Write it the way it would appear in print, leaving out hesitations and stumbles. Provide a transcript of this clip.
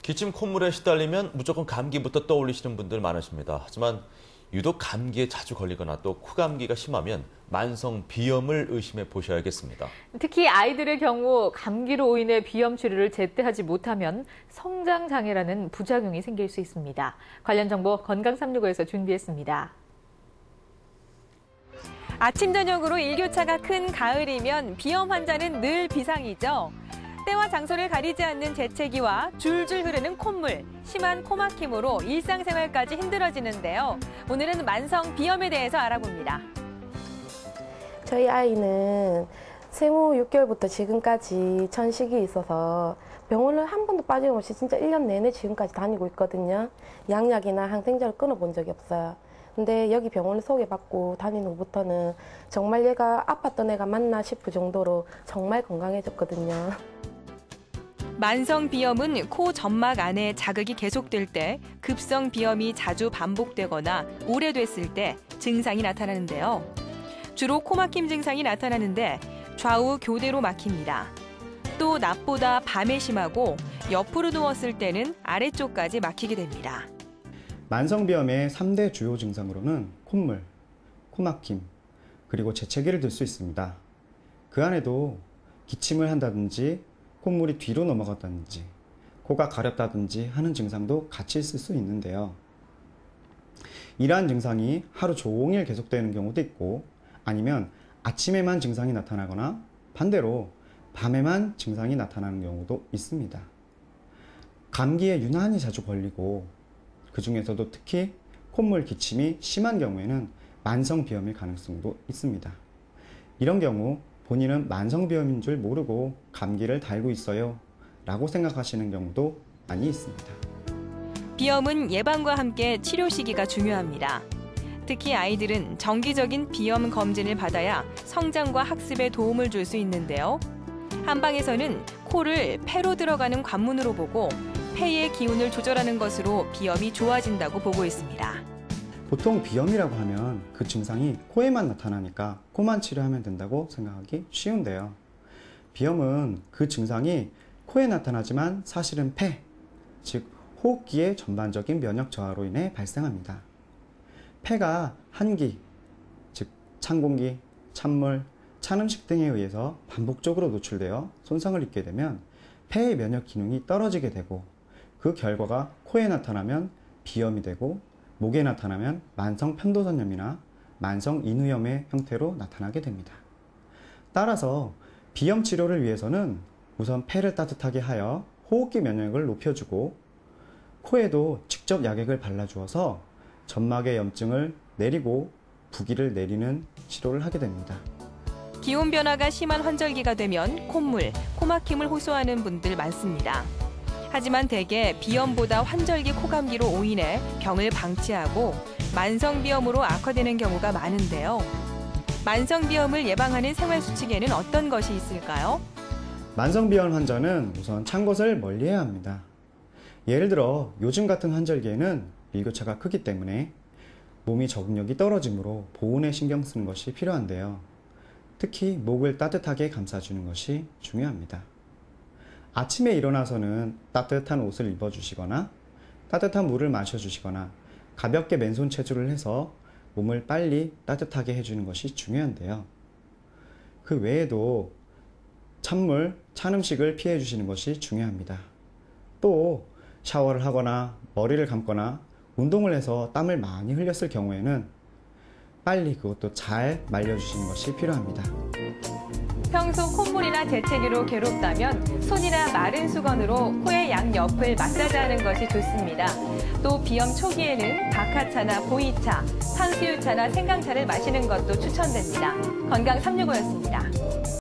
기침 콧물에 시달리면 무조건 감기부터 떠올리시는 분들 많으십니다. 하지만 유독 감기에 자주 걸리거나 또 코감기가 심하면 만성 비염을 의심해 보셔야겠습니다. 특히 아이들의 경우 감기로 인해 비염 치료를 제때 하지 못하면 성장장애라는 부작용이 생길 수 있습니다. 관련 정보 건강365에서 준비했습니다. 아침 저녁으로 일교차가 큰 가을이면 비염 환자는 늘 비상이죠. 때와 장소를 가리지 않는 재채기와 줄줄 흐르는 콧물, 심한 코막힘으로 일상생활까지 힘들어지는데요. 오늘은 만성 비염에 대해서 알아봅니다. 저희 아이는 생후 6개월부터 지금까지 천식이 있어서 병원을 한 번도 빠짐없이 진짜 1년 내내 지금까지 다니고 있거든요. 양약이나 항생제를 끊어본 적이 없어요. 근데 여기 병원을 소개받고 다닌 후부터는 정말 얘가 아팠던 애가 맞나 싶을 정도로 정말 건강해졌거든요. 만성 비염은 코 점막 안에 자극이 계속될 때 급성 비염이 자주 반복되거나 오래됐을 때 증상이 나타나는데요. 주로 코막힘 증상이 나타나는데 좌우 교대로 막힙니다. 또 낮보다 밤에 심하고 옆으로 누웠을 때는 아래쪽까지 막히게 됩니다. 만성비염의 3대 주요 증상으로는 콧물, 코막힘, 그리고 재채기를 들 수 있습니다. 그 안에도 기침을 한다든지 콧물이 뒤로 넘어갔다든지 코가 가렵다든지 하는 증상도 같이 있을 수 있는데요. 이러한 증상이 하루 종일 계속되는 경우도 있고 아니면 아침에만 증상이 나타나거나 반대로 밤에만 증상이 나타나는 경우도 있습니다. 감기에 유난히 자주 걸리고 그 중에서도 특히 콧물 기침이 심한 경우에는 만성비염일 가능성도 있습니다. 이런 경우 본인은 만성비염인 줄 모르고 감기를 달고 있어요 라고 생각하시는 경우도 많이 있습니다. 비염은 예방과 함께 치료 시기가 중요합니다. 특히 아이들은 정기적인 비염 검진을 받아야 성장과 학습에 도움을 줄 수 있는데요. 한방에서는 코를 폐로 들어가는 관문으로 보고 폐의 기운을 조절하는 것으로 비염이 좋아진다고 보고 있습니다. 보통 비염이라고 하면 그 증상이 코에만 나타나니까 코만 치료하면 된다고 생각하기 쉬운데요. 비염은 그 증상이 코에 나타나지만 사실은 폐, 즉 호흡기의 전반적인 면역 저하로 인해 발생합니다. 폐가 한기, 즉 찬 공기, 찬물, 찬 음식 등에 의해서 반복적으로 노출되어 손상을 입게 되면 폐의 면역 기능이 떨어지게 되고 그 결과가 코에 나타나면 비염이 되고 목에 나타나면 만성 편도선염이나 만성 인후염의 형태로 나타나게 됩니다. 따라서 비염 치료를 위해서는 우선 폐를 따뜻하게 하여 호흡기 면역을 높여주고 코에도 직접 약액을 발라주어서 점막의 염증을 내리고 부기를 내리는 치료를 하게 됩니다. 기온 변화가 심한 환절기가 되면 콧물, 코막힘을 호소하는 분들 많습니다. 하지만 대개 비염보다 환절기 코감기로 오인해 병을 방치하고 만성비염으로 악화되는 경우가 많은데요. 만성비염을 예방하는 생활수칙에는 어떤 것이 있을까요? 만성비염 환자는 우선 찬 것을 멀리해야 합니다. 예를 들어 요즘 같은 환절기에는 일교차가 크기 때문에 몸이 적응력이 떨어지므로 보온에 신경 쓰는 것이 필요한데요. 특히 목을 따뜻하게 감싸주는 것이 중요합니다. 아침에 일어나서는 따뜻한 옷을 입어주시거나 따뜻한 물을 마셔주시거나 가볍게 맨손 체조를 해서 몸을 빨리 따뜻하게 해주는 것이 중요한데요. 그 외에도 찬물, 찬 음식을 피해 주시는 것이 중요합니다. 또 샤워를 하거나 머리를 감거나 운동을 해서 땀을 많이 흘렸을 경우에는 빨리 그것도 잘 말려주시는 것이 필요합니다. 평소 콧물이나 재채기로 괴롭다면 손이나 마른 수건으로 코의 양옆을 마사지하는 것이 좋습니다. 또 비염 초기에는 박하차나 보이차, 산수유차나 생강차를 마시는 것도 추천됩니다. 건강365였습니다.